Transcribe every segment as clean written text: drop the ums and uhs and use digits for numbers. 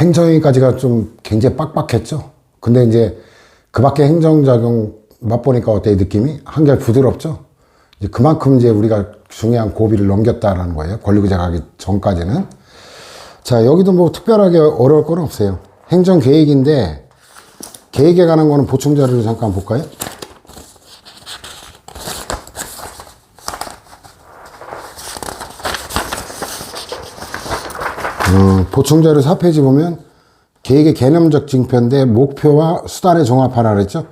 행정위까지가 좀 굉장히 빡빡했죠. 근데 이제 그 밖에 행정작용 맛보니까 어때요, 느낌이? 한결 부드럽죠? 이제 그만큼 이제 우리가 중요한 고비를 넘겼다라는 거예요. 권리구제 가기 전까지는. 자, 여기도 뭐 특별하게 어려울 건 없어요. 행정계획인데, 계획에 관한 거는 보충 자료를 잠깐 볼까요? 보충 자료 4페이지 보면 계획의 개념적 징표인데 목표와 수단의 종합하라 그랬죠?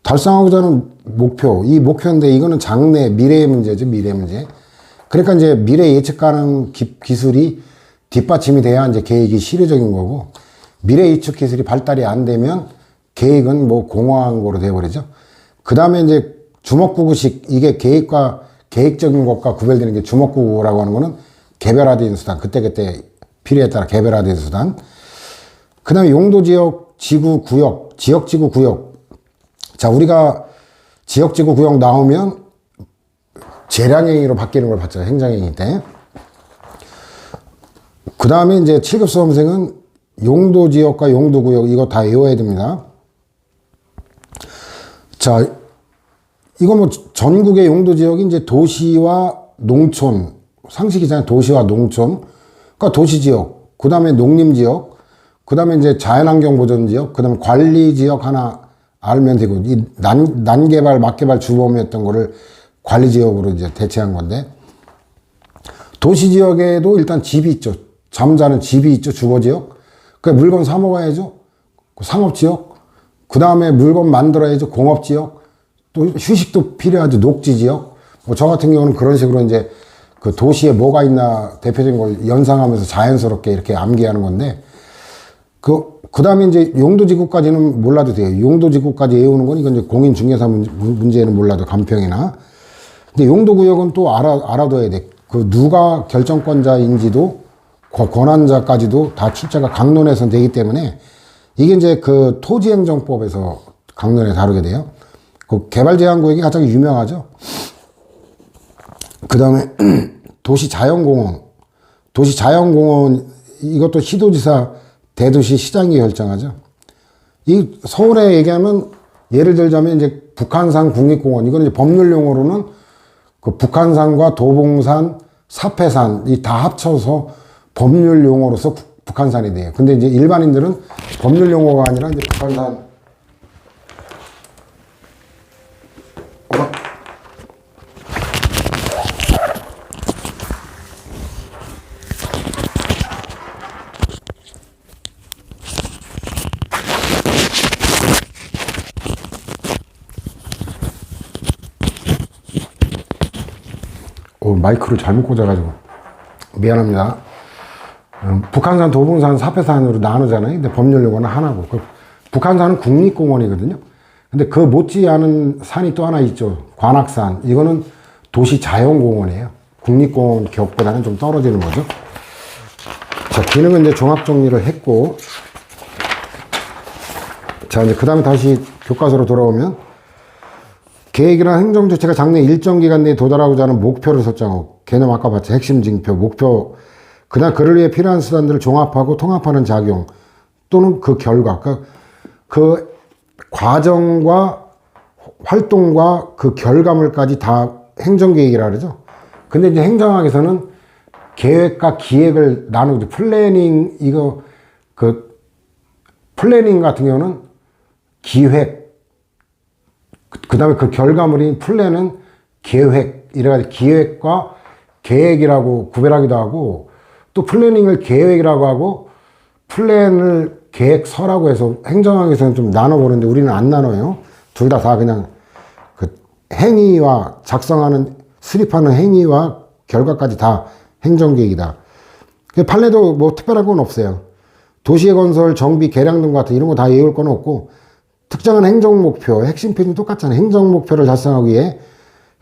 달성하고자 하는 목표, 이 목표인데 이거는 장래, 미래의 문제죠, 미래 문제. 그러니까 이제 미래 예측 가능 기술이 뒷받침이 돼야 이제 계획이 실효적인 거고, 미래 예측 기술이 발달이 안 되면 계획은 뭐 공허한 거로 되어버리죠. 그 다음에 이제 주먹구구식, 이게 계획과 계획적인 것과 구별되는 게 주먹구구라고 하는 거는 개별화된 수단, 그때그때 필요에 따라 개별화된 수단. 그 다음에 용도지역, 지구구역, 지역지구구역. 자, 우리가 지역지구구역 나오면 재량행위로 바뀌는 걸 봤죠. 행정행위 때. 그 다음에 이제 7급 수험생은 용도지역과 용도구역, 이거 다 외워야 됩니다. 자, 이거 뭐 전국의 용도지역이 이제 도시와 농촌, 상식이잖아요. 도시와 농촌. 그러니까 도시지역, 그 다음에 농림지역, 그 다음에 이제 자연환경보전지역, 그 다음에 관리지역 하나 알면 되고, 이 난개발, 막개발 주범이었던 거를 관리지역으로 이제 대체한 건데, 도시지역에도 일단 집이 있죠. 잠자는 집이 있죠. 주거지역. 그 물건 사 먹어야죠. 상업지역. 그 다음에 물건 만들어야죠. 공업지역. 또 휴식도 필요하죠. 녹지지역. 뭐 저 같은 경우는 그런 식으로 이제 그 도시에 뭐가 있나 대표적인 걸 연상하면서 자연스럽게 이렇게 암기하는 건데, 그 다음에 이제 용도지구까지는 몰라도 돼요. 용도지구까지 외우는 건 이건 이제 공인중개사 문제는 몰라도 간평이나. 근데 용도구역은 또 알아둬야 돼. 그 누가 결정권자인지도 권한자까지도 다 출제가 강론에서 되기 때문에 이게 이제 그 토지행정법에서 강론에 다루게 돼요. 그 개발제한구역이 가장 유명하죠. 그 다음에 도시자연공원. 도시자연공원, 이것도 시도지사, 대도시 시장이 결정하죠. 이 서울에 얘기하면 예를 들자면 이제 북한산 국립공원, 이거는 이제 법률 용어로는 그 북한산과 도봉산, 사패산, 이 다 합쳐서 법률 용어로서 북한산이 돼요. 근데 이제 일반인들은 법률 용어가 아니라 이제 북한산, 마이크를 잘못 꽂아가지고 미안합니다. 북한산, 도봉산, 사패산으로 나누잖아요. 근데 법률 용어는 하나고, 북한산은 국립공원이거든요. 근데 그 못지않은 산이 또 하나 있죠. 관악산. 이거는 도시자연공원이에요. 국립공원 격보다는 좀 떨어지는 거죠. 자, 기능은 이제 종합 정리를 했고, 자, 이제 그 다음에 다시 교과서로 돌아오면, 계획이나 행정조치가 장래 일정 기간 내에 도달하고자 하는 목표를 설정하고, 개념 아까 봤죠. 핵심 징표, 목표, 그냥 그를 위해 필요한 수단들을 종합하고 통합하는 작용, 또는 그 결과, 그 과정과 활동과 그 결과물까지 다 행정계획이라 그러죠. 근데 이제 행정학에서는 계획과 기획을 나누고, 플래닝, 플래닝 같은 경우는 기획, 그 다음에 그 결과물인 플랜은 계획, 이래가지고 기획과 계획이라고 구별하기도 하고, 또 플래닝을 계획이라고 하고, 플랜을 계획서라고 해서 행정학에서는 좀 나눠보는데 우리는 안 나눠요. 둘 다 그냥 그 행위와 작성하는, 수립하는 행위와 결과까지 다 행정계획이다. 판례도 뭐 특별한 건 없어요. 도시의 건설, 정비, 개량 등 같은 이런 거 다 외울 건 없고, 특정한 행정목표, 핵심 표현이 똑같잖아요. 행정목표를 달성하기 위해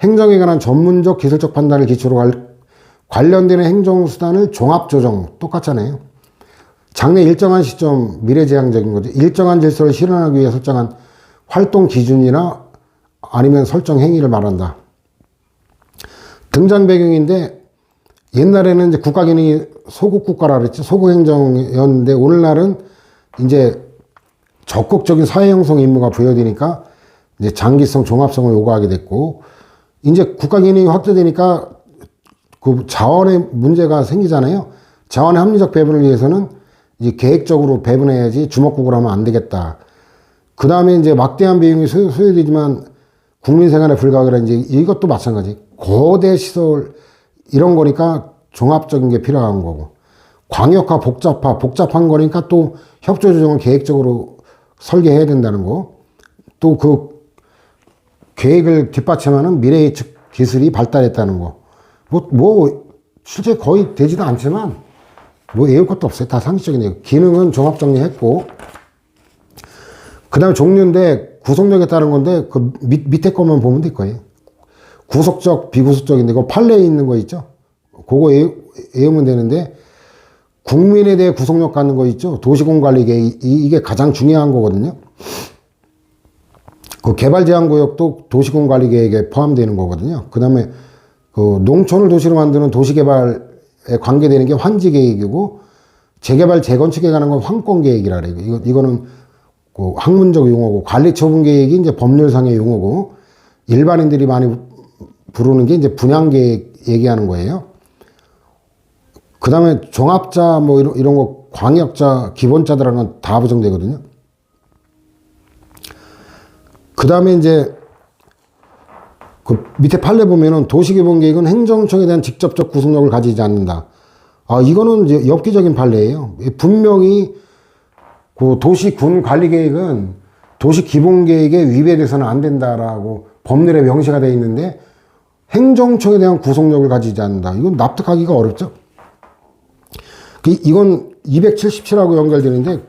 행정에 관한 전문적 기술적 판단을 기초로 관련되는 행정수단을 종합조정, 똑같잖아요. 장래 일정한 시점, 미래지향적인 거죠. 일정한 질서를 실현하기 위해 설정한 활동 기준이나 아니면 설정 행위를 말한다. 등장 배경인데, 옛날에는 이제 국가 기능이 소국 국가라 그랬지. 소국 행정이었는데 오늘날은 이제 적극적인 사회 형성 임무가 부여되니까 이제 장기성, 종합성을 요구하게 됐고, 이제 국가 기능이 확대되니까 그 자원의 문제가 생기잖아요. 자원의 합리적 배분을 위해서는 이제 계획적으로 배분해야지 주먹국으로 하면 안 되겠다. 그 다음에 이제 막대한 비용이 소요되지만 국민 생활에 불가하라, 이제 이것도 마찬가지. 거대 시설 이런 거니까 종합적인 게 필요한 거고, 광역화, 복잡한 거니까 또 협조 조정을 계획적으로 설계해야 된다는 거. 또 그 계획을 뒷받침하는 미래 예측 기술이 발달했다는 거. 실제 거의 되지도 않지만 뭐 외울 것도 없어요. 다 상식적인 기능은 종합 정리했고, 그 다음에 종류인데 구속력에 따른 건데 그 밑에 것만 보면 될 거예요. 구속적, 비구속적인데 그 판례에 있는 거 있죠. 그거 외우면 되는데, 국민에 대해 구속력 갖는 거 있죠. 도시공관리계획, 이게 가장 중요한 거거든요. 그 개발제한구역도 도시공관리계획에 포함되는 거거든요. 그 다음에 그 농촌을 도시로 만드는 도시개발에 관계되는 게 환지계획이고, 재개발, 재건축에 관한 건 환권계획이라 그래요. 이거는 그 학문적 용어고, 관리처분계획이 이제 법률상의 용어고, 일반인들이 많이 부르는 게 이제 분양계획 얘기하는 거예요. 그 다음에 종합자, 뭐 이런 거, 광역자, 기본자들하는 건 다 부정되거든요. 그 다음에 이제 그 밑에 판례 보면은 도시개발계획은 행정청에 대한 직접적 구속력을 가지지 않는다. 이거는 이제 엽기적인 판례예요. 분명히 그 도시군 관리계획은 도시기본계획에 위배돼서는 안 된다라고 법률에 명시가 되어 있는데, 행정청에 대한 구속력을 가지지 않는다. 이건 납득하기가 어렵죠. 이건 277하고 연결되는데,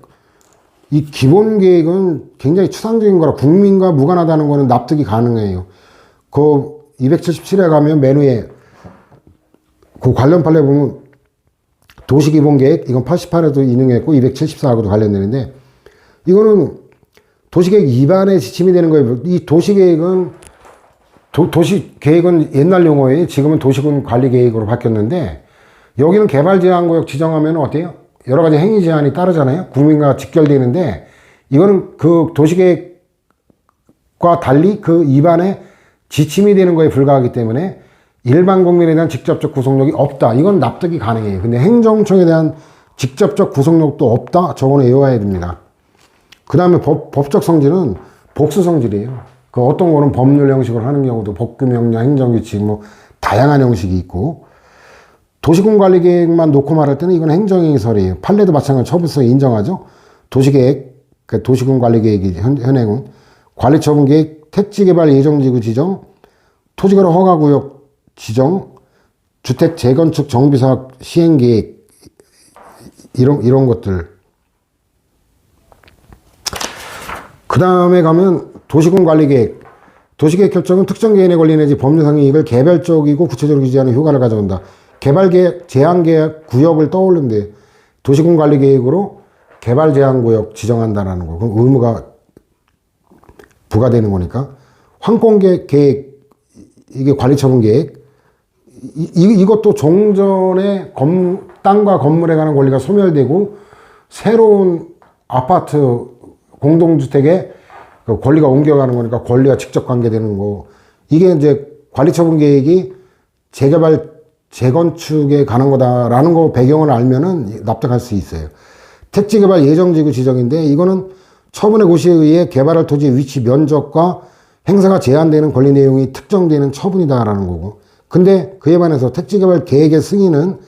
이 기본계획은 굉장히 추상적인 거라 국민과 무관하다는 거는 납득이 가능해요. 그 277에 가면 맨 위에 그 관련 판례 보면 도시기본계획, 이건 88에도 인용했고 274하고도 관련되는데, 이거는 도시계획 위반의 지침이 되는 거예요. 이 도시계획은 도시계획은 옛날 용어예요. 지금은 도시군 관리계획으로 바뀌었는데, 여기는 개발제한구역 지정하면 어때요? 여러 가지 행위 제한이 따르잖아요. 국민과 직결되는데, 이거는 그 도시계획과 달리 그 위반의 지침이 되는 거에 불과하기 때문에 일반 국민에 대한 직접적 구속력이 없다. 이건 납득이 가능해요. 근데 행정청에 대한 직접적 구속력도 없다. 저거는 외워야 됩니다. 그 다음에 법적 성질은 복수 성질이에요. 그 어떤 거는 법률 형식으로 하는 경우도 법규명령, 행정규칙, 뭐 다양한 형식이 있고, 도시군관리계획만 놓고 말할 때는 이건 행정행위설이에요. 판례도 마찬가지로 처분성 인정하죠. 도시계획, 그 도시군관리계획이 현행은 관리처분계획, 택지개발 예정지구 지정, 토지거래 허가구역 지정, 주택 재건축 정비사업 시행계획, 이런 것들. 그 다음에 가면 도시군관리계획. 도시계획 결정은 특정 개인에 걸린 내지 법률상 이익을 개별적이고 구체적으로 규제하는 효과를 가져온다. 개발계획, 제한계획, 구역을 떠올리면 돼. 도시군관리계획으로 개발제한구역 지정한다라는 거. 그럼 의무가 부과되는 거니까. 환권계획, 이게 관리처분계획. 이것도 종전에 땅과 건물에 관한 권리가 소멸되고, 새로운 아파트, 공동주택에 그 권리가 옮겨가는 거니까 권리와 직접 관계되는 거. 이게 이제 관리처분계획이 재개발, 재건축에 관한 거다라는 거 배경을 알면은 납득할 수 있어요. 택지개발 예정지구 지정인데, 이거는 처분의 고시에 의해 개발할 토지 위치 면적과 행사가 제한되는 권리 내용이 특정되는 처분이다라는 거고. 근데 그에 반해서 택지개발 계획의 승인은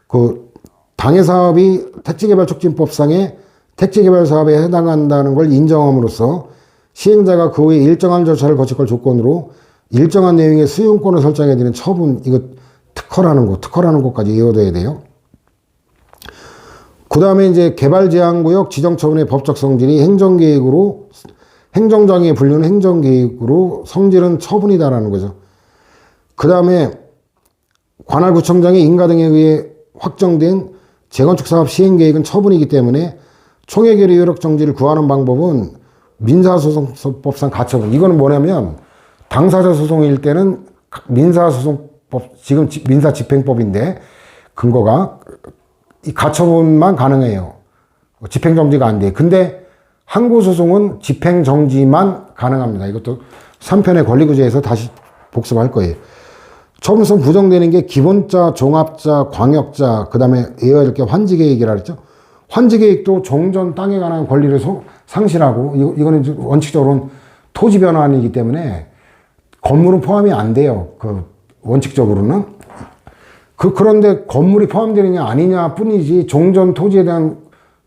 그 당해 사업이 택지개발촉진법상의 택지개발 사업에 해당한다는 걸 인정함으로써 시행자가 그 후에 일정한 절차를 거칠 걸 조건으로 일정한 내용의 수용권을 설정해야 되는 처분, 이거 특허라는 것까지 외워둬야 돼요. 그 다음에 이제 개발제한구역 지정처분의 법적 성질이 행정계획으로, 행정장애에 불리는 행정계획으로 성질은 처분이다라는 거죠. 그 다음에 관할구청장의 인가 등에 의해 확정된 재건축사업 시행계획은 처분이기 때문에 총회결의 효력 정지를 구하는 방법은 민사소송법상 가처분. 이거는 뭐냐면 당사자 소송일 때는 민사소송 지금 민사집행법인데 근거가 이 가처분만 가능해요. 집행정지가 안 돼. 근데 항고소송은 집행정지만 가능합니다. 이것도 3편의 권리구제에서 다시 복습할 거예요. 처분성 부정되는 게 기본자, 종합자, 광역자, 그 다음에 이어야 될 게 환지계획이라 그랬죠. 환지계획도 종전 땅에 관한 권리를 상실하고, 이거는 원칙적으로는 토지 변환이기 때문에 건물은 포함이 안 돼요. 원칙적으로는. 그런데 건물이 포함되느냐 아니냐 뿐이지, 종전 토지에 대한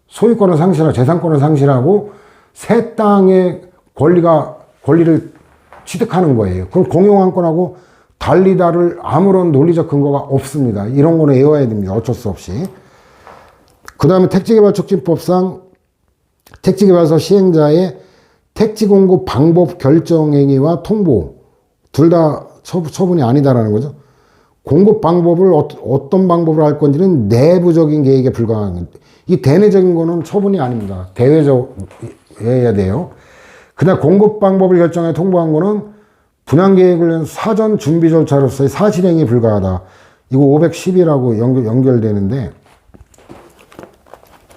소유권을 상실하고 재산권을 상실하고 새 땅의 권리를 취득하는 거예요. 그럼 공용환권하고 달리다를 아무런 논리적 근거가 없습니다. 이런 거는 외워야 됩니다. 어쩔 수 없이. 그 다음에 택지개발촉진법상 택지개발서 시행자의 택지 공급 방법 결정행위와 통보 둘 다 처분이 아니다라는 거죠. 공급 방법을 어떤 방법으로 할 건지는 내부적인 계획에 불과한 겁니다. 이 대내적인 거는 처분이 아닙니다. 대외적이어야 돼요. 그다음 공급 방법을 결정해 통보한 거는 분양 계획을 위한 사전 준비 절차로서의 사실행위에 불과하다. 이거 510이라고 연결되는데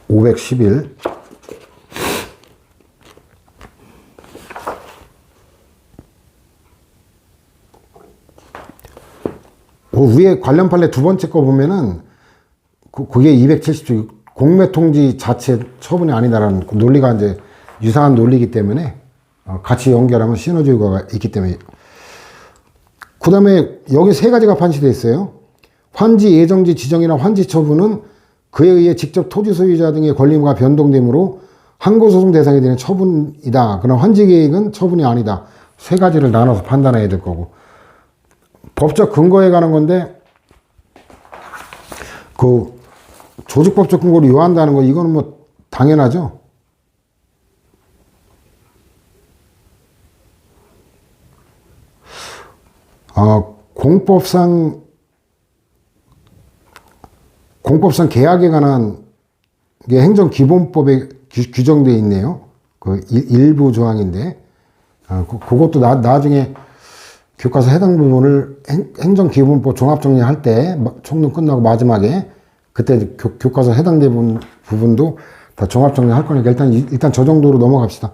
511 위에 관련 판례 두 번째 거 보면은 그게 270조 공매통지 자체 처분이 아니다라는 논리가 이제 유사한 논리이기 때문에 같이 연결하면 시너지 효과가 있기 때문에. 그 다음에 여기 세 가지가 판시되어 있어요. 환지 예정지 지정이나 환지 처분은 그에 의해 직접 토지 소유자 등의 권리가 변동되므로 항고소송 대상이 되는 처분이다. 그러나 환지 계획은 처분이 아니다. 세 가지를 나눠서 판단해야 될 거고. 법적 근거에 관한 건데, 조직법적 근거를 요한다는 거, 이거는 뭐, 당연하죠. 공법상 계약에 관한 게 행정기본법에 규정되어 있네요. 일부 조항인데, 그것도 나중에 교과서 해당 부분을 행정기본법 종합정리할 때 총론 끝나고 마지막에 그때 교과서 해당되는 부분도 다 종합정리할 거니까 일단 저 정도로 넘어갑시다.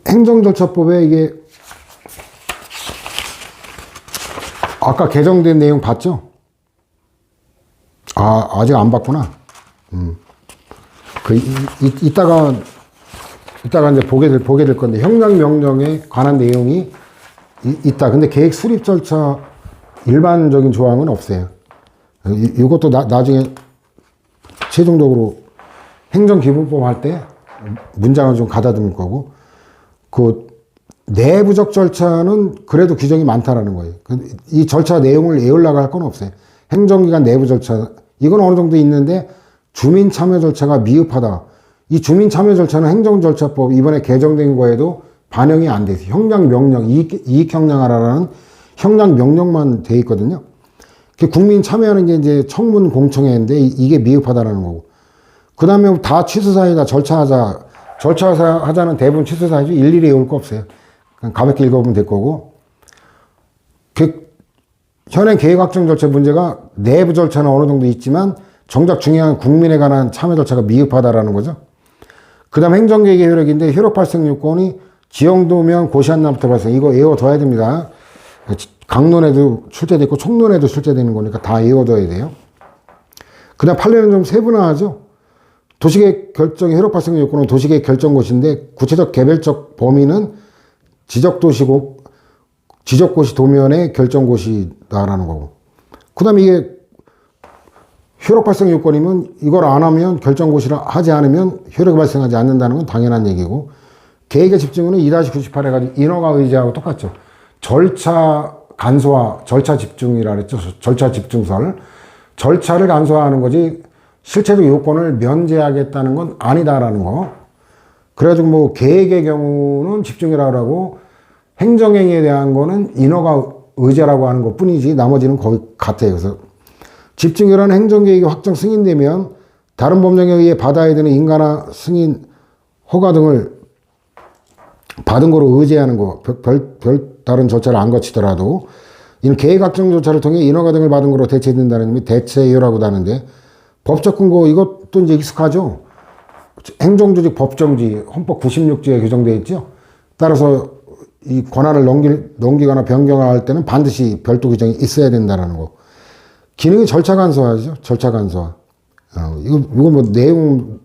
행정절차법에 이게 아까 개정된 내용 봤죠? 아직 안 봤구나. 이따가 이제 보게 될 건데, 형량명령에 관한 내용이 있다. 근데 계획 수립 절차 일반적인 조항은 없어요. 이것도 나중에 최종적으로 행정기본법 할 때 문장을 좀 가다듬을 거고, 내부적 절차는 그래도 규정이 많다라는 거예요. 이 절차 내용을 외우려고 할 건 없어요. 행정기관 내부 절차, 이건 어느 정도 있는데 주민 참여 절차가 미흡하다. 이 주민 참여 절차는 행정절차법 이번에 개정된 거에도 반영이 안 돼 있어요. 형량명령, 이익형량하라는 형량명령만 돼 있거든요. 국민 참여하는 게 이제 청문 공청회인데 이게 미흡하다라는 거고. 그 다음에 다 취소사유다, 절차하자는 대부분 취소사유죠. 일일이 외울 거 없어요. 그냥 가볍게 읽어보면 될 거고. 현행 계획확정 절차 문제가 내부 절차는 어느 정도 있지만 정작 중요한 국민에 관한 참여 절차가 미흡하다라는 거죠. 그 다음 행정계획의 효력인데, 효력 발생 요건이 지형도면 고시한 날부터 발생. 이거 외워둬야 됩니다. 강론에도 출제됐고 총론에도 출제되는 거니까 다 외워둬야 돼요. 그 다음 판례는 좀 세분화하죠. 도시계획 결정의 효력 발생 요건은 도시계획 결정고시인데, 구체적 개별적 범위는 지적고시 도면의 결정고시다라는 거고. 그 다음에 이게 효력 발생 요건이면 이걸 안 하면 결정고시를 하지 않으면 효력이 발생하지 않는다는 건 당연한 얘기고, 계획의 집중은 2-98 해가지고 인허가 의제하고 똑같죠. 절차 간소화, 절차 집중이라 그랬죠. 절차 집중설. 절차를 간소화하는 거지 실체적 요건을 면제하겠다는 건 아니다라는 거. 그래가지고 뭐 계획의 경우는 집중이라고 하고 행정행위에 대한 거는 인허가 의제라고 하는 것 뿐이지 나머지는 거의 같아요. 그래서 집중이라는 행정계획이 확정 승인되면 다른 법령에 의해 받아야 되는 인가나 승인, 허가 등을 받은 거로 의제하는 거, 다른 절차를 안 거치더라도 이는 계획확정 절차를 통해 인허가 등을 받은 거로 대체된다는 의미 대체유라고도 하는데 법적 근거 이것도 이제 익숙하죠. 행정조직 법정지 헌법 96조에 규정되어 있죠. 따라서 이 권한을 넘기거나 변경할 때는 반드시 별도 규정이 있어야 된다는 거. 기능이 절차 간소화죠. 절차 간소화. 이거 뭐 내용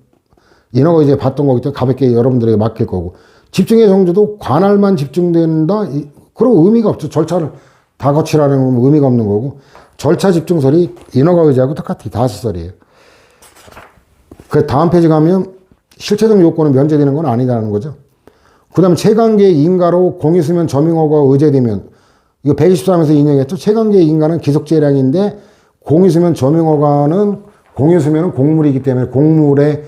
인허가 이제 봤던 거기 때문에 가볍게 여러분들에게 맡길 거고. 집중의 정지도 관할만 집중된다? 그런 의미가 없죠. 절차를 다 거치라는 건 의미가 없는 거고. 절차 집중설이 인허가 의지하고 똑같이 다수설이에요. 그 다음 페이지 가면 실체적 요건은 면제되는 건 아니다는 거죠. 그 다음에 최강계의 인가로 공유수면 점용허가가 의제되면 이거 123에서 인용했죠. 최강계의 인가는 기속재량인데 공유수면 점용허가는 공유수면은 곡물이기 때문에 곡물의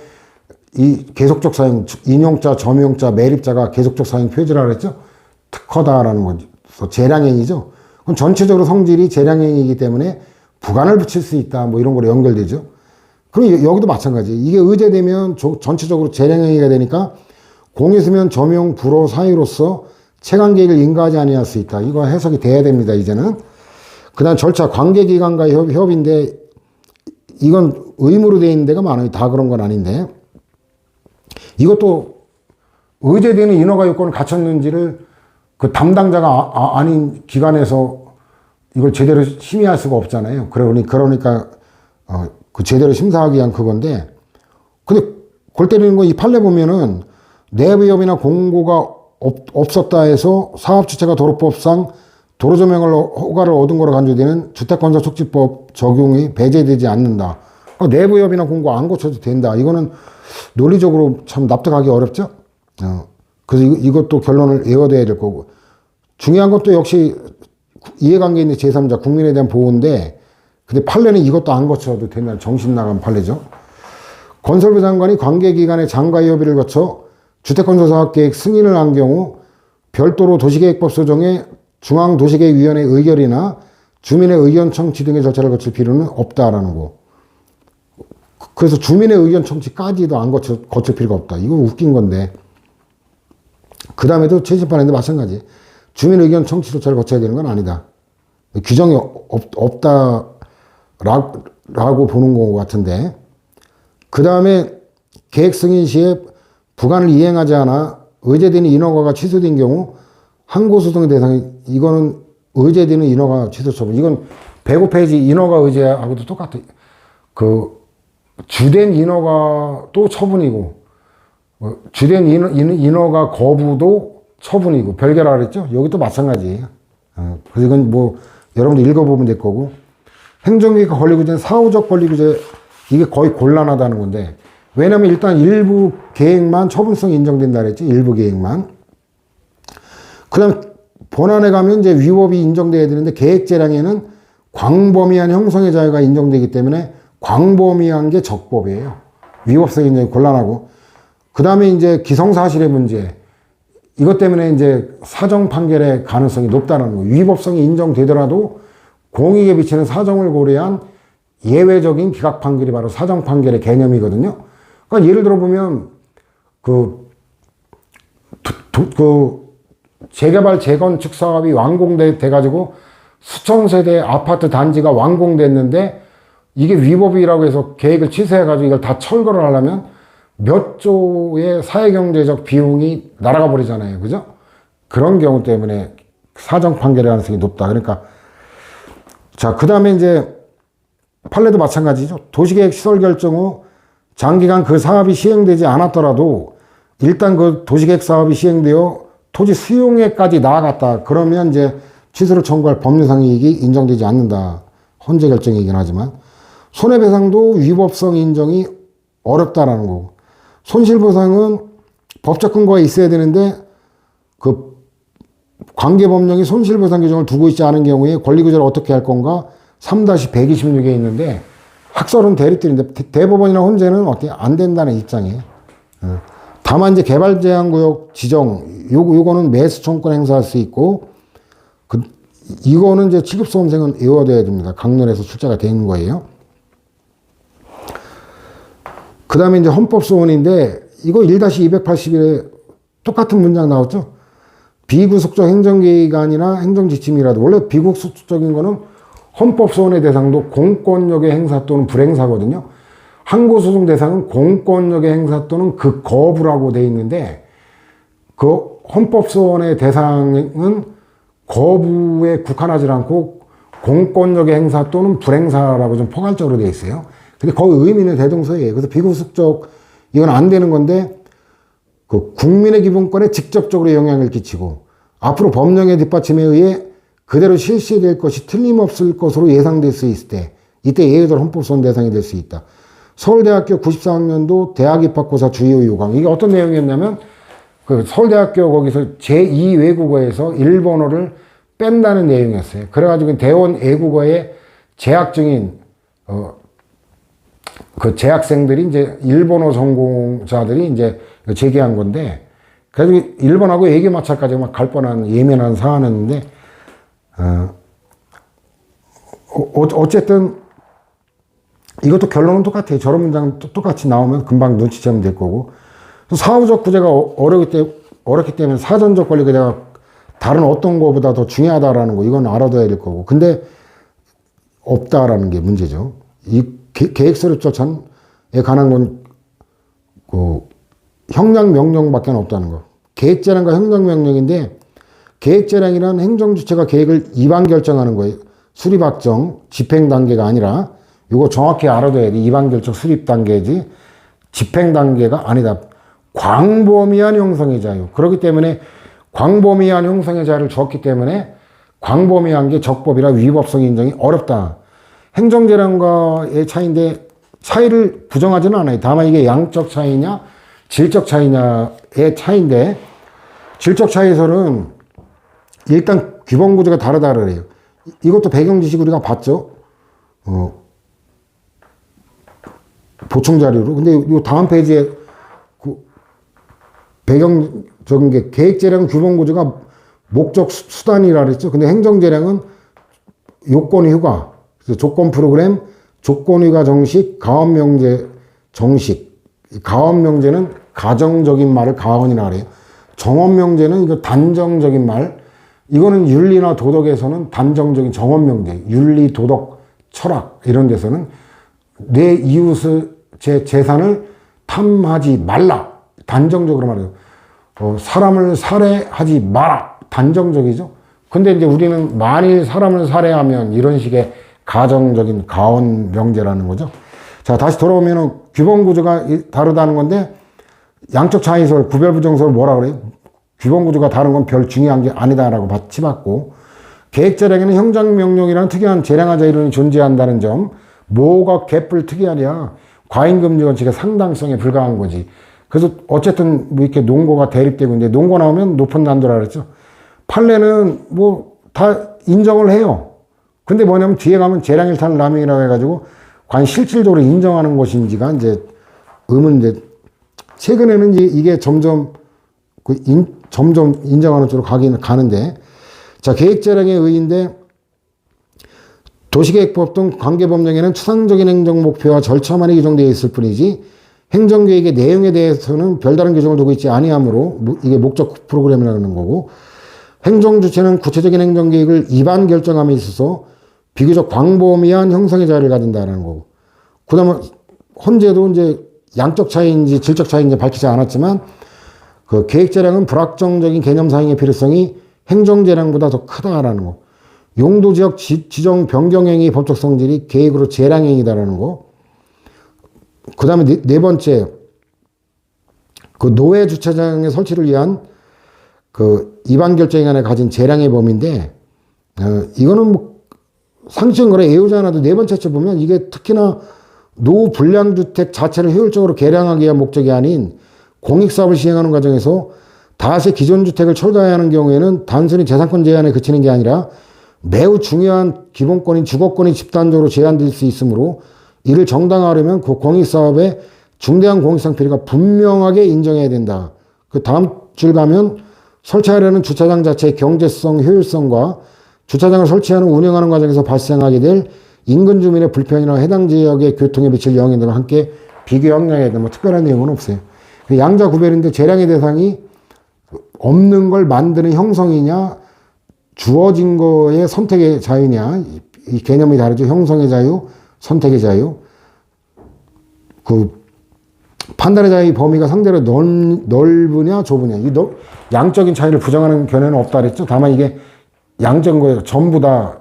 이 계속적 사용, 인용자, 점용자, 매립자가 계속적 사용 표지라고 했죠. 특허다라는 거죠. 재량행위죠. 그럼 전체적으로 성질이 재량행위이기 때문에 부관을 붙일 수 있다. 뭐 이런 거로 연결되죠. 그럼 여기도 마찬가지. 이게 의제되면 전체적으로 재량행위가 되니까 공유수면 점용 불허 사유로서 체감계획을 인가하지 아니할 수 있다. 이거 해석이 돼야 됩니다. 이제는. 그 다음 절차 관계기관과의 협의인데 이건 의무로 되어 있는 데가 많아요. 다 그런 건 아닌데 이것도 의제되는 인허가 요건을 갖췄는지를 그 담당자가 아닌 기관에서 이걸 제대로 심의할 수가 없잖아요. 그러니까 그 제대로 심사하기 위한 그건데 근데 골 때리는 거 이 판례 보면은 내부협의나 공고가 없었다 해서 사업주체가 도로법상 도로조명을 허가를 얻은 거로 간주되는 주택건설촉진법 적용이 배제되지 않는다. 내부협의나 공고 안 고쳐도 된다. 이거는 논리적으로 참 납득하기 어렵죠. 그래서 이것도 결론을 외워둬야 될 거고 중요한 것도 역시 이해관계 있는 제3자 국민에 대한 보호인데 근데 판례는 이것도 안 거쳐도 된다는 정신 나간 판례죠. 건설부 장관이 관계기관의 장과의 협의를 거쳐 주택건설사업계획 승인을 한 경우 별도로 도시계획법 소정에 중앙도시계획위원회 의결이나 주민의 의견 청취 등의 절차를 거칠 필요는 없다라는 거. 그래서 주민의 의견 청취까지도 안 거칠 필요가 없다. 이거 웃긴 건데. 그 다음에도 최신판인데 마찬가지. 주민 의견 청취 절차를 거쳐야 되는 건 아니다. 규정이 없다라고 보는 것 같은데. 그 다음에 계획 승인 시에 부관을 이행하지 않아 의제되는 인허가가 취소된 경우 항고소송의 대상이 이거는 의제되는 인허가 취소 처분. 이건 105페이지 인허가 의제하고도 똑같아요. 그 주된 인허가 또 처분이고 주된 인허가 거부도 처분이고 별개라 그랬죠. 여기도 마찬가지예요. 그래서 이건 뭐 여러분들 읽어보면 될 거고 행정기획과 권리구제는 사후적 권리구제 이게 거의 곤란하다는 건데 왜냐면 일단 일부 계획만 처분성이 인정된다 그랬지. 일부 계획만. 그 다음 본안에 가면 이제 위법이 인정돼야 되는데 계획재량에는 광범위한 형성의 자유가 인정되기 때문에 광범위한 게 적법이에요. 위법성이 이제 곤란하고. 그 다음에 이제 기성사실의 문제. 이것 때문에 이제 사정 판결의 가능성이 높다는 거예요. 위법성이 인정되더라도 공익에 미치는 사정을 고려한 예외적인 기각 판결이 바로 사정 판결의 개념이거든요. 그러니까 예를 들어 보면 그 재개발 재건축 사업이 완공돼 가지고 수천 세대 아파트 단지가 완공됐는데 이게 위법이라고 해서 계획을 취소해 가지고 이걸 다 철거를 하려면 몇 조의 사회경제적 비용이 날아가 버리잖아요. 그죠? 그런 경우 때문에 사정 판결의 가능성이 높다. 그러니까 자, 그 다음에 이제 판례도 마찬가지죠. 도시계획 시설 결정 후 장기간 그 사업이 시행되지 않았더라도 일단 그 도시계획 사업이 시행되어 토지 수용에까지 나아갔다. 그러면 이제 취소를 청구할 법률상 이익이 인정되지 않는다. 헌재 결정이긴 하지만 손해배상도 위법성 인정이 어렵다라는 거고 손실보상은 법적 근거가 있어야 되는데 그 관계법령이 손실보상 규정을 두고 있지 않은 경우에 권리구제를 어떻게 할 건가 3-126에 있는데 학설은 대립들인데 대법원이나 헌재는 어떻게 안 된다는 입장이에요. 다만 이제 개발제한구역 지정 요거는 매수청구권 행사할 수 있고 이거는 이제 취급소음생은 외워둬야 됩니다. 강론에서 출제가 된 거예요. 그 다음에 이제 헌법소원인데 이거 1-281에 똑같은 문장 나왔죠. 비구속적 행정기관이나 행정지침이라도 원래 비구속적인 거는 헌법소원의 대상도 공권력의 행사 또는 불행사거든요. 항고소송 대상은 공권력의 행사 또는 그 거부라고 돼 있는데 그 헌법소원의 대상은 거부에 국한하지 않고 공권력의 행사 또는 불행사라고 좀 포괄적으로 돼 있어요. 근데 거의 의미는 대동소이해요. 그래서 비구속적 이건 안 되는 건데 그 국민의 기본권에 직접적으로 영향을 끼치고 앞으로 법령의 뒷받침에 의해 그대로 실시될 것이 틀림없을 것으로 예상될 수 있을 때 이때 예외적으로 헌법소원 대상이 될 수 있다. 서울대학교 94학년도 대학 입학고사 주요 요강 이게 어떤 내용이었냐면 그 서울대학교 거기서 제2외국어에서 일본어를 뺀다는 내용이었어요. 그래가지고 대원 외국어의 재학 중인 그 재학생들이 이제 일본어 전공자들이 이제 제기한 건데 그래서 일본하고 예계마찰까지 막 갈 뻔한 예민한 사안이었는데 어쨌든 이것도 결론은 똑같아요. 저런 문장 똑같이 나오면 금방 눈치채면 될 거고 사후적 구제가 어렵기 때문에 사전적 권리가 내가 다른 어떤 거보다 더 중요하다라는 거 이건 알아둬야 될 거고 근데 없다라는 게 문제죠. 이 계획서류 절차에 관한 건 그 형량명령밖에 없다는 거. 계획재량과 형량명령인데 계획재량이란 행정주체가 계획을 이반 결정하는 거예요. 수립확정, 집행단계가 아니라 이거 정확히 알아둬야 돼. 이반결정 수립단계지 집행단계가 아니다. 광범위한 형성의 자유. 그렇기 때문에 광범위한 형성의 자유를 줬기 때문에 광범위한 게 적법이라 위법성 인정이 어렵다. 행정재량과의 차이인데 차이를 부정하지는 않아요. 다만 이게 양적 차이냐 질적 차이냐의 차이인데 질적 차이에서는 일단 규범구조가 다르다 그래요. 이것도 배경지식 우리가 봤죠. 보충 자료로. 근데 이 다음 페이지에 그 배경적인 게 계획재량 규범구조가 목적 수단이라 그랬죠. 근데 행정재량은 요건 휴가, 조건 프로그램, 조건 휴가 정식, 가원명제 정식. 가원명제는 가정적인 말을 가원이라 그래요. 정원명제는 이거 단정적인 말. 이거는 윤리나 도덕에서는 단정적인 정원명제, 윤리, 도덕, 철학 이런 데서는 내 이웃의 재산을 탐하지 말라. 단정적으로 말해요. 사람을 살해하지 마라. 단정적이죠. 근데 이제 우리는 만일 사람을 살해하면 이런 식의 가정적인 가언 명제라는 거죠. 자, 다시 돌아오면은 규범구조가 다르다는 건데 양적 차이설, 구별부정설 뭐라 그래요? 규범구조가 다른 건 별 중요한 게 아니다라고 치봤고 계획재량에는 형장명령이라는 특이한 재량화자 이론이 존재한다는 점 뭐가 개뿔 특이하냐 과잉금지 원칙의 상당성에 불과한 거지. 그래서 어쨌든 뭐 이렇게 논거가 대립되고 있는데 논거 나오면 높은 난도라 그랬죠. 판례는 뭐 다 인정을 해요. 근데 뭐냐면 뒤에 가면 재량일탈 남용이라고 해가지고 과연 실질적으로 인정하는 것인지가 이제 의문인데 최근에는 이게 점점 인정하는 쪽으로 가는데 자 계획재량의 의의인데 도시계획법 등 관계법령에는 추상적인 행정목표와 절차만이 규정되어 있을 뿐이지 행정계획의 내용에 대해서는 별다른 규정을 두고 있지 아니하므로 이게 목적 프로그램이라는 거고 행정주체는 구체적인 행정계획을 이반 결정함에 있어서 비교적 광범위한 형성의 자유를 가진다는 거고 그 다음에 헌재도 이제 양적 차이인지 질적 차이인지 밝히지 않았지만 그 계획재량은 불확정적인 개념 사용의 필요성이 행정재량보다 더 크다라는 거. 용도지역 지정 변경행위 법적 성질이 계획으로 재량행위다라는 거. 그 다음에 네 번째, 그 노회 주차장의 설치를 위한 그 이반 결정안에 가진 재량의 범위인데, 이거는 뭐 상식적인 거래 애우지 않아도 네 번째 보면 이게 특히나 노불량주택 자체를 효율적으로 개량하기 위한 목적이 아닌 공익사업을 시행하는 과정에서 다시 기존 주택을 철거해야 하는 경우에는 단순히 재산권 제한에 그치는 게 아니라 매우 중요한 기본권인 주거권이 집단적으로 제한될 수 있으므로 이를 정당화하려면 그 공익사업에 중대한 공익성 필요가 분명하게 인정해야 된다. 그 다음 줄 가면 설치하려는 주차장 자체의 경제성, 효율성과 주차장을 설치하는 운영하는 과정에서 발생하게 될 인근 주민의 불편이나 해당 지역의 교통에 미칠 영향 등을 함께 비교 형량해야 된다. 뭐 특별한 내용은 없어요. 양자 구별인데 재량의 대상이 없는 걸 만드는 형성이냐, 주어진 거의 선택의 자유냐, 이 개념이 다르죠. 형성의 자유, 선택의 자유. 그 판단의 자유의 범위가 상대로 넓으냐, 좁으냐. 이 양적인 차이를 부정하는 견해는 없다 그랬죠. 다만 이게 양적인 거예요. 전부 다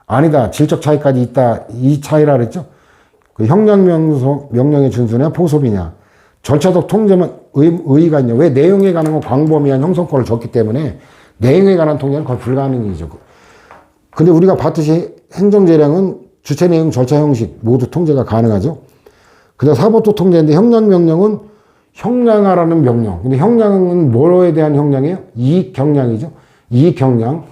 아니다. 질적 차이까지 있다. 이 차이라 그랬죠. 그 형량명령의 준수냐, 포섭이냐. 절차적 통제만 의의가 있냐. 왜 내용에 관한 건 광범위한 형성권을 줬기 때문에 내용에 관한 통제는 거의 불가능이죠. 근데 우리가 봤듯이 행정재량은 주체 내용, 절차 형식 모두 통제가 가능하죠. 그다음 사법도 통제인데 형량명령은 형량하라는 명령. 근데 형량은 뭐에 대한 형량이에요? 이익형량이죠. 이익형량.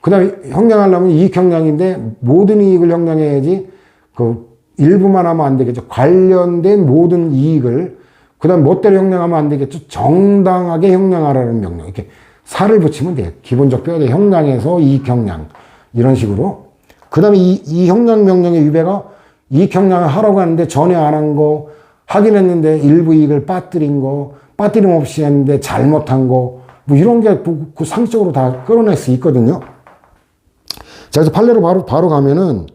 그 다음에 형량하려면 이익형량인데 모든 이익을 형량해야지 그 일부만 하면 안 되겠죠. 관련된 모든 이익을. 그 다음 멋대로 형량하면 안 되겠죠. 정당하게 형량하라는 명령. 이렇게 살을 붙이면 돼요. 기본적 뼈대 형량에서 이익형량. 이런 식으로. 그 다음에 이 형량명령의 위배가 이익형량을 하라고 하는데 전혀 안 한 거, 하긴 했는데 일부 이익을 빠뜨린 거, 빠뜨림 없이 했는데 잘못한 거, 뭐 이런 게 그 상식적으로 다 끌어낼 수 있거든요. 자, 그래서 판례로 바로 가면은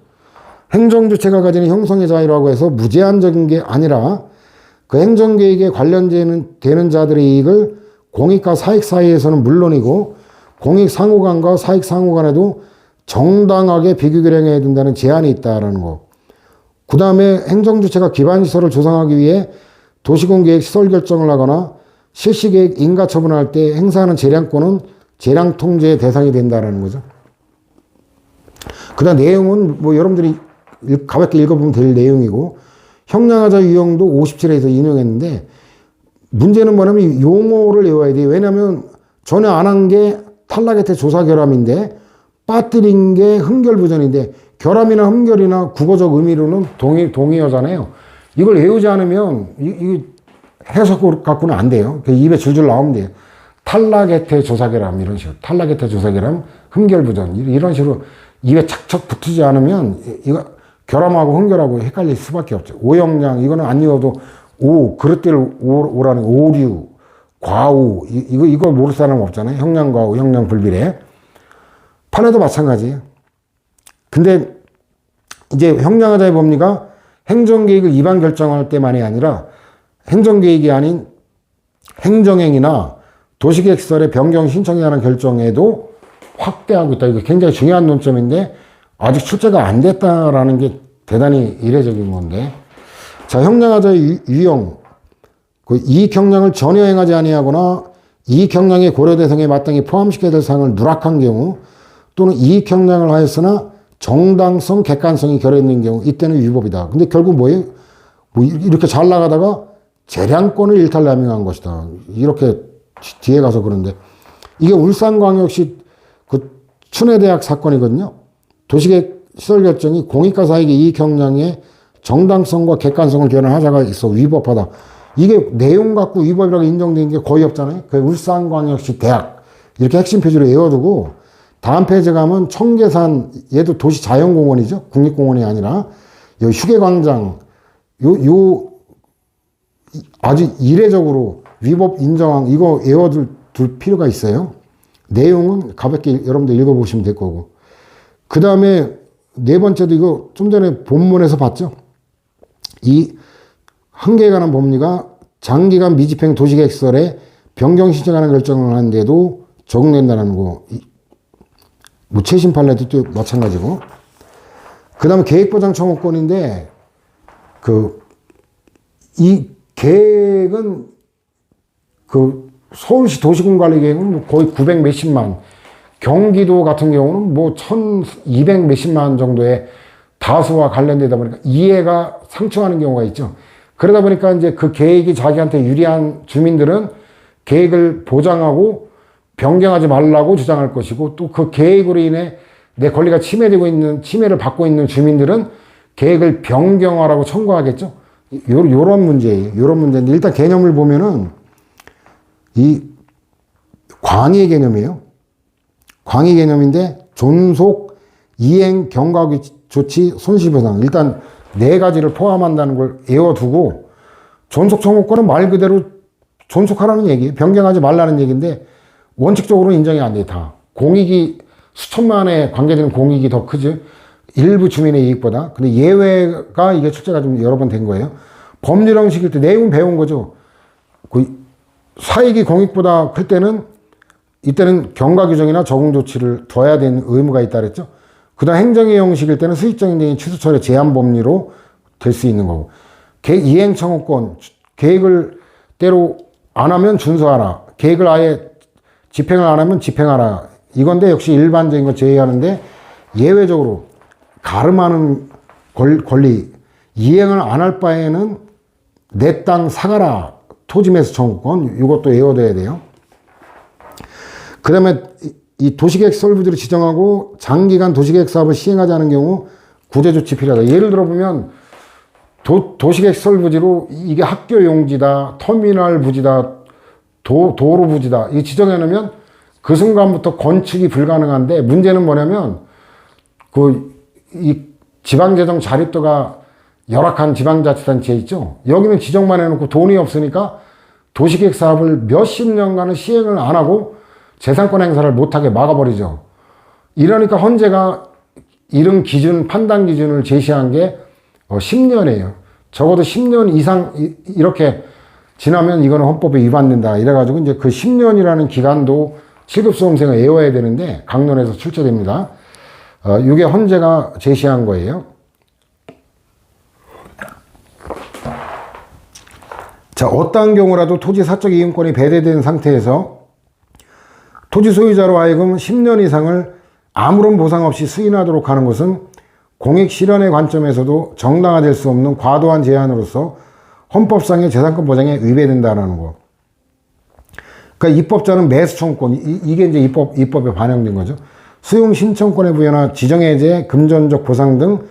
행정주체가 가지는 형성의 자유라고 해서 무제한적인 게 아니라 그 행정계획에 관련되는 자들의 이익을 공익과 사익 사이에서는 물론이고 공익 상호간과 사익 상호간에도 정당하게 비교결행해야 된다는 제한이 있다라는 거. 그 다음에 행정주체가 기반시설을 조성하기 위해 도시공계획 시설 결정을 하거나 실시계획 인가처분을 할 때 행사하는 재량권은 재량통제의 대상이 된다라는 거죠. 그 다음 내용은 뭐 여러분들이 가볍게 읽어보면 될 내용이고 형량하자 유형도 57에서 인용했는데 문제는 뭐냐면 용어를 외워야 돼요. 왜냐하면 전혀 안 한 게 탈락의 태 조사결함인데 빠뜨린 게 흠결부전인데 결함이나 흠결이나 국어적 의미로는 동의어잖아요. 이걸 외우지 않으면 이 해석 갖고는 안 돼요. 입에 줄줄 나오면 돼요. 탈락의 태 조사결함 이런 식으로 탈락의 태 조사결함 흠결부전 이런 식으로 입에 착착 붙지 않으면 이거 결함하고 흠결하고 헷갈릴 수밖에 없죠. 오형량 이거는 안 외워도 그릇들 오라는 오류 과오 이거 모를 사람 없잖아요. 형량과오 형량 불비례 판례도 마찬가지예요. 근데 이제 형량하자의 법리가 행정계획을 위반 결정할 때만이 아니라 행정계획이 아닌 행정행위나 도시계획시설의 변경 신청에 관한 결정에도 확대하고 있다. 이거 굉장히 중요한 논점인데 아직 출제가 안 됐다라는 게 대단히 이례적인 건데 자 형량하자의 유형 그 이익형량을 전혀 행하지 아니하거나 이익형량의 고려 대상에 마땅히 포함시켜야 될 사항을 누락한 경우 또는 이익형량을 하였으나 정당성, 객관성이 결여있는 경우 이때는 위법이다. 근데 결국 뭐예요? 뭐 이렇게 잘 나가다가 재량권을 일탈남용한 것이다. 이렇게 뒤에 가서 그런데 이게 울산광역시 그 춘해대학 사건이거든요. 도시계획 시설 결정이 공익과 사익의 이익형량의 정당성과 객관성을 결여한 하자가 있어 위법하다. 이게 내용 갖고 위법이라고 인정된 게 거의 없잖아요. 그 울산광역시 대학 이렇게 핵심 표지로 외워두고 다음 페이지 가면 청계산 얘도 도시 자연공원이죠. 국립공원이 아니라 여기 휴게광장 요 아주 이례적으로 위법 인정한 이거 외워둘 필요가 있어요. 내용은 가볍게 여러분들 읽어보시면 될 거고 그 다음에 네 번째도 이거 좀 전에 본문에서 봤죠. 이 한계에 관한 법리가 장기간 미집행 도시계획시설에 변경 신청하는 결정을 하는데도 적용된다는 거. 뭐 최신 판례도 또 마찬가지고. 그 다음에 계획보장 청구권인데 이 계획은 그 서울시 도시군관리 계획은 뭐 거의 900 몇십만, 경기도 같은 경우는 뭐 1200 몇십만 정도의 다수와 관련되다 보니까 이해가 상충하는 경우가 있죠. 그러다 보니까 이제 그 계획이 자기한테 유리한 주민들은 계획을 보장하고 변경하지 말라고 주장할 것이고 또 그 계획으로 인해 내 권리가 침해를 받고 있는 주민들은 계획을 변경하라고 청구하겠죠. 요런 문제예요. 요런 문제인데 일단 개념을 보면은 이 광의 개념이에요. 광의 개념인데 존속, 이행, 경과 조치, 손실보상 일단 네 가지를 포함한다는 걸 외워두고 존속 청구권은 말 그대로 존속하라는 얘기예요. 변경하지 말라는 얘기인데 원칙적으로 인정이 안 돼, 다. 공익이, 수천만에 관계되는 공익이 더 크지. 일부 주민의 이익보다. 근데 예외가 이게 출제가 좀 여러 번 된 거예요. 법률 형식일 때 내용 배운 거죠. 그 사익이 공익보다 클 때는 이때는 경과 규정이나 적응 조치를 둬야 되는 의무가 있다 그랬죠. 그다음 행정의 형식일 때는 수익적인 등의 취소 처리 제한 법리로 될 수 있는 거고. 이행 청구권, 계획을 때로 안 하면 준수하라. 계획을 아예 집행을 안 하면 집행하라. 이건데 역시 일반적인 거 제외하는데 예외적으로 가름하는 권리, 이행을 안 할 바에는 내 땅 사가라. 토지매수 청구권, 이것도 외워둬야 돼요. 그 다음에 이 도시계획 설부지를 지정하고 장기간 도시계획 사업을 시행하지 않은 경우 구제조치 필요하다. 예를 들어 보면 도시계획 설부지로 이게 학교 용지다, 터미널 부지다, 도로 부지다, 이 지정해 놓으면 그 순간부터 건축이 불가능한데 문제는 뭐냐면 이 지방재정 자립도가 열악한 지방자치단체 있죠. 여기는 지정만 해놓고 돈이 없으니까 도시계획 사업을 몇십 년간은 시행을 안 하고 재산권 행사를 못하게 막아버리죠. 이러니까 헌재가 이런 기준, 판단 기준을 제시한 게 10년이에요. 적어도 10년 이상 이렇게 지나면 이거는 헌법에 위반된다. 이래가지고 이제 그 10년이라는 기간도 7급 수험생을 외워야 되는데 강론에서 출제됩니다. 이게 헌재가 제시한 거예요. 자, 어떠한 경우라도 토지 사적 이용권이 배제된 상태에서 토지 소유자로 하여금 10년 이상을 아무런 보상 없이 수인하도록 하는 것은 공익 실현의 관점에서도 정당화될 수 없는 과도한 제한으로서 헌법상의 재산권 보장에 위배된다는 거. 그러니까 입법자는 매수 청구권, 이게 이제 입법에 반영된 거죠. 수용 신청권의 부여나 지정해제, 금전적 보상 등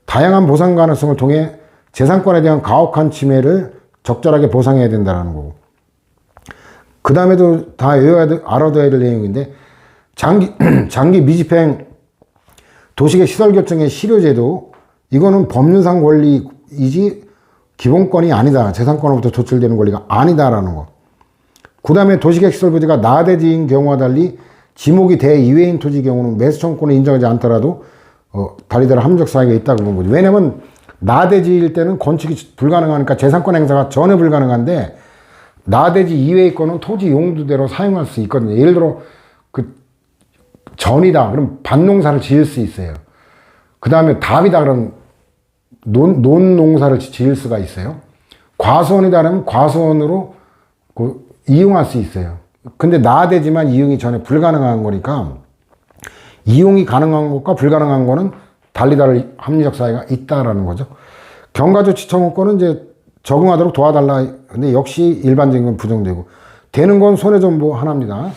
다양한 보상 가능성을 통해 재산권에 대한 가혹한 침해를 적절하게 보상해야 된다는 거고. 그 다음에도 다 알아둬야 될 내용인데, 장기 미집행 도시계 시설결정의 실효제도, 이거는 법률상 권리이지 기본권이 아니다. 재산권으로부터 조출되는 권리가 아니다라는 거. 그 다음에 도시계획 시설 부지가 나대지인 경우와 달리 지목이 대이외인 토지 경우는 매수 청구권을 인정하지 않더라도 달리더라 함적 사유가 있다고 본 거죠. 왜냐면 나대지일 때는 건축이 불가능하니까 재산권 행사가 전혀 불가능한데 나대지 이외의 거는 토지 용도대로 사용할 수 있거든요. 예를 들어 그 전이다 그럼 밭농사를 지을 수 있어요. 그 다음에 답이다 그럼 논농사를 지을 수가 있어요. 과수원이다 그러면 과수원으로 이용할 수 있어요. 근데 나대지만 이용이 전혀 불가능한 거니까 이용이 가능한 것과 불가능한 거는 달리다를 합리적 사유가 있다라는 거죠. 경과조치 청구권은 이제 적응하도록 도와달라. 근데 역시 일반적인 건 부정되고 되는 건 손해정보 하나입니다.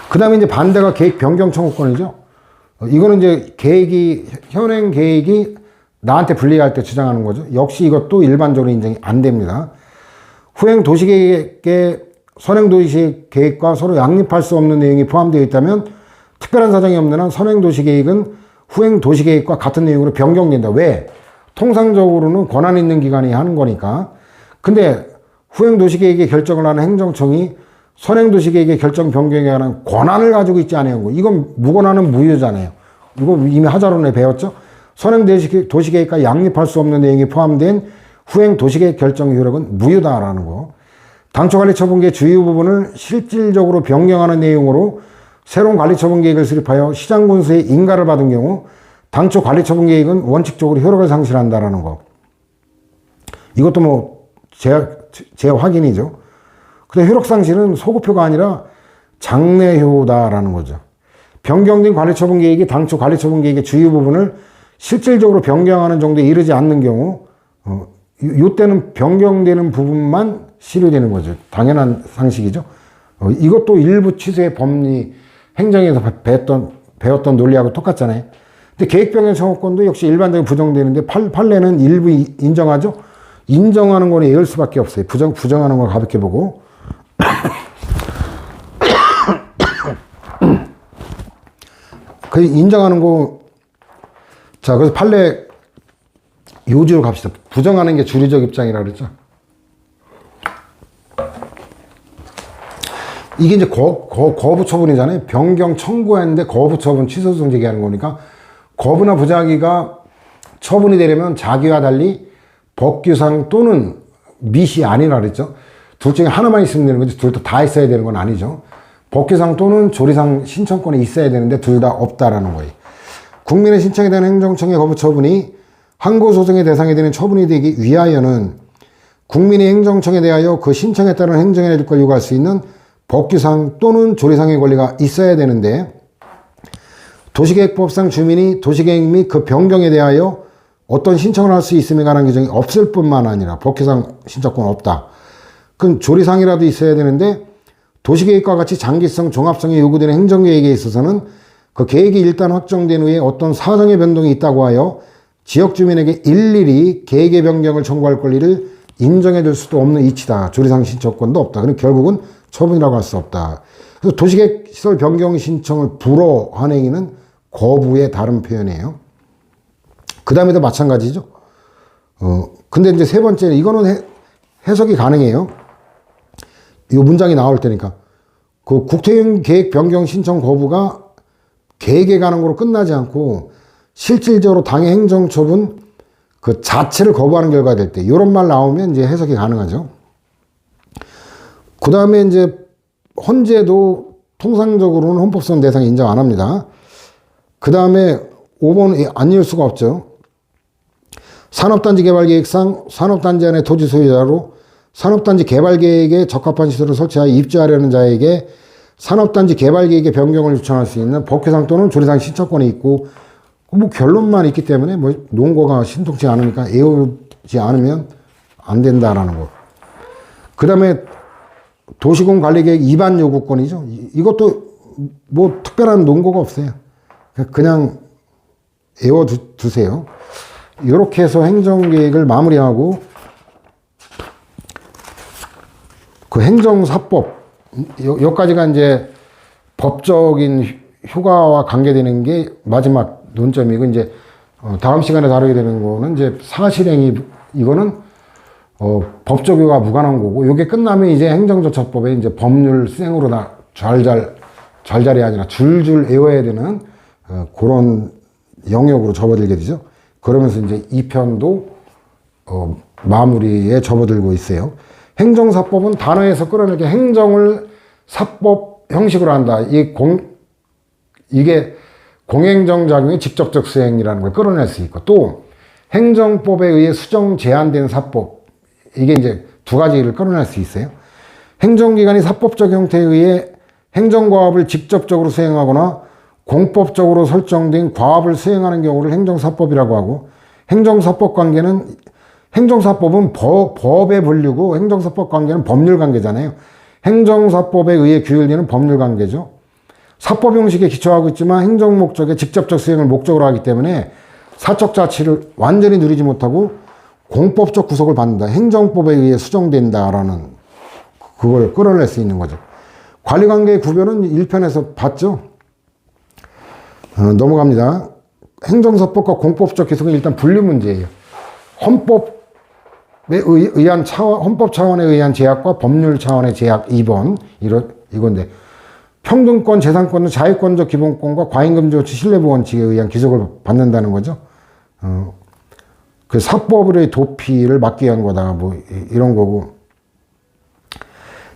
그 다음에 이제 반대가 계획 변경 청구권이죠. 이거는 이제 현행 계획이 나한테 불리할 때 주장하는 거죠. 역시 이것도 일반적으로 인정이 안 됩니다. 후행 도시계획의 선행 도시계획과 서로 양립할 수 없는 내용이 포함되어 있다면 특별한 사정이 없는 한 선행 도시계획은 후행 도시계획과 같은 내용으로 변경된다. 왜? 통상적으로는 권한 있는 기관이 하는 거니까. 근데 후행 도시계획의 결정을 하는 행정청이 선행 도시계획의 결정 변경에 관한 권한을 가지고 있지 않은 거. 이건 무권한은 무효잖아요. 이거 이미 하자론에 배웠죠? 선행 도시계획과 양립할 수 없는 내용이 포함된 후행 도시계획 결정 효력은 무효다라는 거. 당초관리처분계획 주요 부분을 실질적으로 변경하는 내용으로 새로운 관리처분계획을 수립하여 시장군수의 인가를 받은 경우 당초 관리처분계획은 원칙적으로 효력을 상실한다라는 거. 이것도 뭐 재확인이죠. 근데 효력상실은 소급효가 아니라 장래효다라는 거죠. 변경된 관리처분계획이 당초 관리처분계획의 주요 부분을 실질적으로 변경하는 정도에 이르지 않는 경우 이때는 변경되는 부분만 실효되는 거죠. 당연한 상식이죠. 이것도 일부 취소의 법리 행정에서 배웠던 논리하고 똑같잖아요. 근데 계획변경 청구권도 역시 일반적으로 부정되는데 판례는 일부 인정하죠. 인정하는 거는 예을 수밖에 없어요. 부정하는 걸 가볍게 보고. 그 인정하는 거. 자, 그래서 판례 요지로 갑시다. 부정하는 게 주류적 입장이라 그랬죠. 이게 이제 거부 처분이잖아요. 변경 청구했는데 거부 처분 취소 소송 제기하는 거니까 거부나 부작위가 처분이 되려면 자기와 달리 법규상 또는 밋이 아니라 그랬죠. 둘 중에 하나만 있으면 되는 거지 둘 다 있어야 되는 건 아니죠. 법규상 또는 조리상 신청권이 있어야 되는데 둘 다 없다라는 거예요. 국민의 신청에 대한 행정청의 거부 처분이 항고소송의 대상이 되는 처분이 되기 위하여는 국민이 행정청에 대하여 그 신청에 따른 행정의 일걸 요구할 수 있는 법규상 또는 조리상의 권리가 있어야 되는데 도시계획법상 주민이 도시계획 및 그 변경에 대하여 어떤 신청을 할 수 있음에 관한 규정이 없을 뿐만 아니라 법규상 신청권 없다. 그럼 조리상이라도 있어야 되는데 도시계획과 같이 장기성, 종합성이 요구되는 행정계획에 있어서는 그 계획이 일단 확정된 후에 어떤 사정의 변동이 있다고 하여 지역 주민에게 일일이 계획의 변경을 청구할 권리를 인정해 줄 수도 없는 이치다. 조리상 신청권도 없다. 그럼 결국은 처분이라고 할 수 없다. 그래서 도시계획 시설 변경 신청을 불허한 행위는 거부의 다른 표현이에요. 그 다음에도 마찬가지죠. 근데 이제 세 번째는 이거는 해석이 가능해요. 이 문장이 나올 때니까. 그 국토계획 변경 신청 거부가 계획에 관한 거로 끝나지 않고 실질적으로 당의 행정처분 그 자체를 거부하는 결과가 될 때, 이런 말 나오면 이제 해석이 가능하죠. 그 다음에 이제 헌재도 통상적으로는 헌법소원 대상 인정 안 합니다. 그 다음에 5번 안 이을 수가 없죠. 산업단지 개발계획상 산업단지 안에 토지 소유자로 산업단지 개발계획에 적합한 시설을 설치하여 입주하려는 자에게 산업단지 개발계획의 변경을 요청할 수 있는 법규상 또는 조리상 신청권이 있고, 뭐 결론만 있기 때문에 뭐 논거가 신통치 않으니까 애우지 않으면 안 된다라는 거. 그 다음에 도시공관리계획 위반 요구권이죠. 이것도 뭐 특별한 논거가 없어요. 그냥 애워두세요. 이렇게 해서 행정계획을 마무리하고 그 행정사법, 여기까지가 이제 법적인 효과와 관계되는 게 마지막 논점이고, 이제 다음 시간에 다루게 되는 거는 이제 사실행위, 이거는 법적 효과 무관한 거고, 이게 끝나면 이제 행정조처법에 이제 법률 생으로 다 잘잘이 아니라 줄줄 외워야 되는 그런 영역으로 접어들게 되죠. 그러면서 이제 2편도 마무리에 접어들고 있어요. 행정사법은 단어에서 끌어내게 행정을 사법 형식으로 한다. 이게 공행정작용의 직접적 수행이라는 걸 끌어낼 수 있고, 또 행정법에 의해 수정 제한된 사법, 이게 이제 두 가지를 끌어낼 수 있어요. 행정기관이 사법적 형태에 의해 행정과업을 직접적으로 수행하거나 공법적으로 설정된 과업을 수행하는 경우를 행정사법이라고 하고, 행정사법 관계는 행정사법은 법의 분류고 행정사법 관계는 법률 관계잖아요. 행정사법에 의해 규율되는 법률 관계죠. 사법 형식에 기초하고 있지만 행정 목적의 직접적 수행을 목적으로 하기 때문에 사적 자치를 완전히 누리지 못하고 공법적 구속을 받는다. 행정법에 의해 수정된다라는 그걸 끌어낼 수 있는 거죠. 관리관계의 구별은 1편에서 봤죠. 넘어갑니다. 행정사법과 공법적 기속은 일단 분류 문제예요. 헌법 차원에 의한 제약과 법률 차원의 제약 2번, 이건데, 평등권, 재산권은 자유권적 기본권과 과잉금지 조치 신뢰보 원칙에 의한 기속을 받는다는 거죠. 그 사법의 도피를 막기 위한 거다, 뭐, 이런 거고.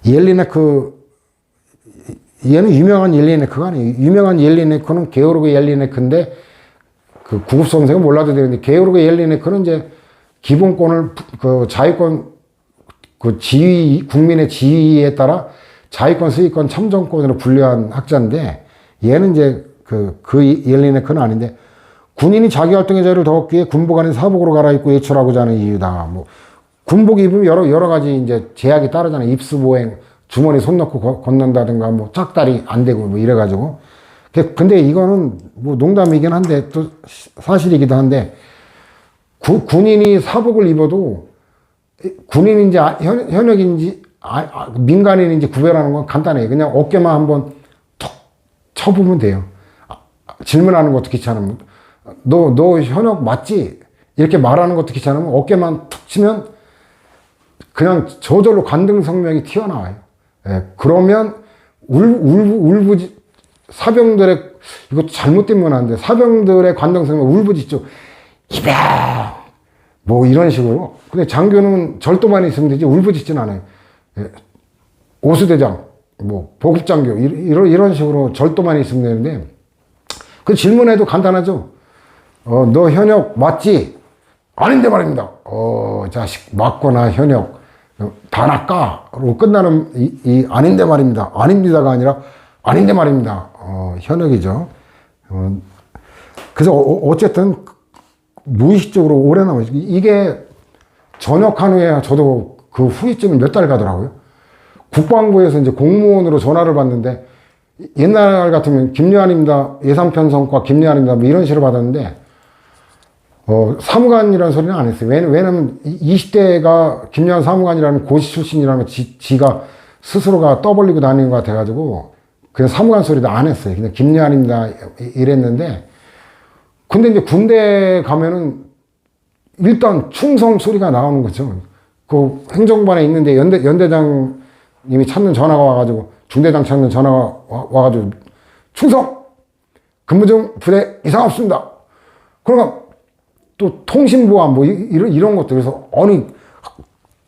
얘는 유명한 옐리네크가 아니에요. 유명한 옐리네크는 게오르그 옐리네크인데, 그 구급 선생은 몰라도 되는데, 게오르그 옐리네크는 이제 기본권을, 그 자유권, 그 지위, 국민의 지위에 따라 자유권, 수익권, 참정권으로 분류한 학자인데, 얘는 이제 그 옐리네크는 아닌데, 군인이 자기 활동의 자유를 더 얻기 위해 군복 안에 사복으로 갈아입고 외출하고자 하는 이유다. 뭐, 군복 입으면 여러 가지 이제 제약이 따르잖아요. 입수보행, 주머니 손 넣고 걷는다든가, 뭐, 짝다리 안 되고, 뭐, 이래가지고. 근데 이거는 뭐 농담이긴 한데, 또 사실이기도 한데, 군인이 사복을 입어도 군인인지 현역인지 민간인인지 구별하는 건 간단해요. 그냥 어깨만 한번 툭 쳐보면 돼요. 질문하는 것도 귀찮으면 너 현역 맞지? 이렇게 말하는 것도 귀찮으면 어깨만 툭 치면 그냥 저절로 관등 성명이 튀어나와요. 예, 그러면 울부지, 사병들의, 이것도 잘못된 건 아닌데, 사병들의 관동성이 울부짖죠. 이병! 뭐 이런 식으로. 근데 장교는 절도만 있으면 되지, 울부짖진 않아요. 예. 오수대장, 뭐, 보급장교, 이런 식으로 절도만 있으면 되는데, 그 질문에도 간단하죠. 너 현역 맞지? 아닌데 말입니다. 자식, 맞거나 현역, 다 낚아로 끝나는 이 아닌데 말입니다. 아닙니다가 아니라 아닌데 말입니다. 현역이죠. 그래서 어쨌든 무의식적으로 오래 남아요. 이게 전역한 후에 저도 그 후유증을 몇 달 가더라고요. 국방부에서 이제 공무원으로 전화를 받는데 옛날 같으면 김여한입니다. 예산편성과 김여한입니다. 뭐 이런 식으로 받았는데 사무관이라는 소리는 안 했어요. 왜냐면 20대가 김여한 사무관이라는 고시 출신이라면 지가 스스로가 떠벌리고 다니는 것 같아가지고 그냥 사무관 소리도 안 했어요. 그냥 김여한입니다. 이랬는데 근데 이제 군대 가면은 일단 충성 소리가 나오는 거죠. 그 행정반에 있는데 연대장님이 찾는 전화가 와가지고 중대장 찾는 전화가 와가지고 충성! 근무 중 부대 이상 없습니다. 그러니까 또 통신보안 뭐 이런 것들. 그래서 아니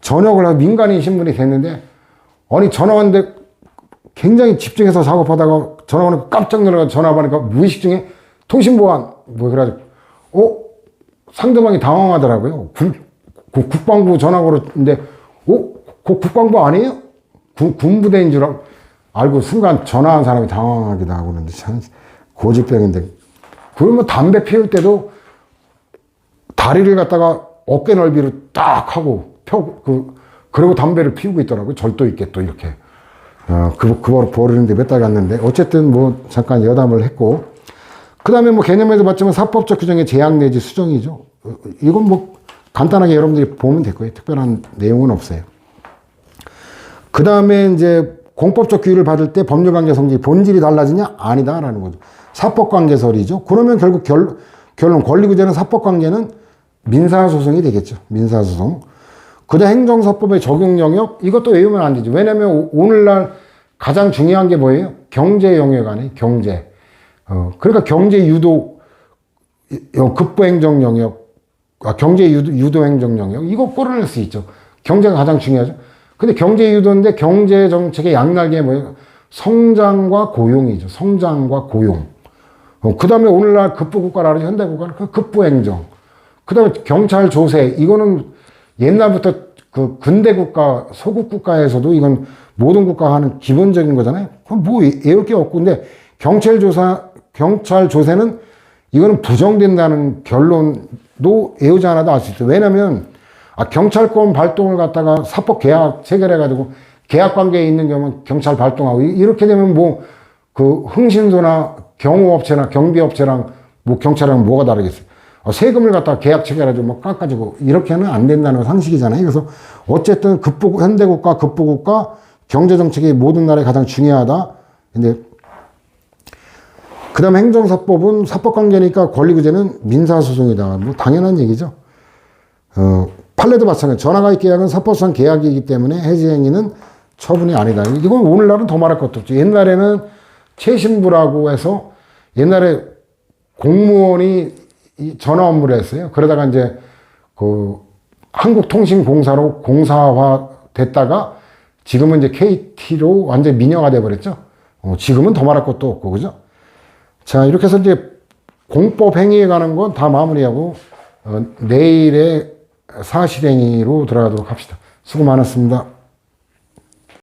전역을 하고 민간인 분이 됐는데 아니 전화 왔는데 굉장히 집중해서 작업하다가 전화 오니까 깜짝 놀라서 전화 받으니까 무의식 중에 통신보안 뭐 그래가지고 상대방이 당황하더라고요. 국방부 전화 걸었는데 국방부 아니에요? 군부대인 줄 알고 순간 전화한 사람이 당황하기도 하고 그러는데 참 고집병인데 그러면 담배 피울 때도 다리를 갖다가 어깨 넓이로 딱 하고 그리고 담배를 피우고 있더라고요. 절도 있게 또 이렇게. 그 버리는데 몇 달 갔는데 어쨌든 뭐 잠깐 여담을 했고 그 다음에 뭐 개념에도 봤지만 사법적 규정의 제약 내지 수정이죠. 이건 뭐 간단하게 여러분들이 보면 될 거예요. 특별한 내용은 없어요. 그 다음에 이제 공법적 규율을 받을 때 법률관계 성질이 본질이 달라지냐? 아니다라는 거죠. 사법관계설이죠. 그러면 결국 결론 권리구제는 사법관계는 민사소송이 되겠죠. 민사소송. 그다음 행정사법의 적용 영역 이것도 외우면 안 되죠. 왜냐면 오늘날 가장 중요한 게 뭐예요? 경제 영역 안에 경제. 그러니까 경제 유도 급부 행정 영역, 경제 유도 행정 영역 이거 끌어낼 수 있죠. 경제가 가장 중요하죠. 근데 경제 유도인데 경제 정책의 양날개 뭐예요? 성장과 고용이죠. 성장과 고용. 그 다음에 오늘날 급부국가라는 현대국가는 그 급부행정. 그 다음에 경찰 조세. 이거는 옛날부터 그 근대국가, 소국국가에서도 이건 모든 국가가 하는 기본적인 거잖아요. 그럼 뭐 외울 게 없고. 근데 경찰 조세는 이거는 부정된다는 결론도 외우지 않아도 알 수 있어요. 왜냐면 경찰권 발동을 갖다가 사법 계약 체결해가지고 계약 관계에 있는 경우는 경찰 발동하고 이렇게 되면 뭐 그 흥신소나 경호업체나 경비업체랑 뭐 경찰이랑 뭐가 다르겠어요. 세금을 갖다가 계약 체결해가지고 뭐 깎아주고 이렇게는 안 된다는 상식이잖아요. 그래서 어쨌든 현대국가, 급부국가, 경제정책이 모든 나라에 가장 중요하다. 근데 그 다음 행정사법은 사법관계니까 권리구제는 민사소송이다. 뭐 당연한 얘기죠. 판례도 마찬가지. 전화가입 계약은 사법상 계약이기 때문에 해지 행위는 처분이 아니다. 이건 오늘날은 더 말할 것도 없죠. 옛날에는 최신부라고 해서 옛날에 공무원이 전화 업무를 했어요. 그러다가 이제 그 한국통신공사로 공사화 됐다가 지금은 이제 KT로 완전 민영화 돼버렸죠. 지금은 더 말할 것도 없고, 그죠? 자, 이렇게 해서 이제 공법 행위에 관한 건 다 마무리하고, 내일의 사실행위로 들어가도록 합시다. 수고 많았습니다.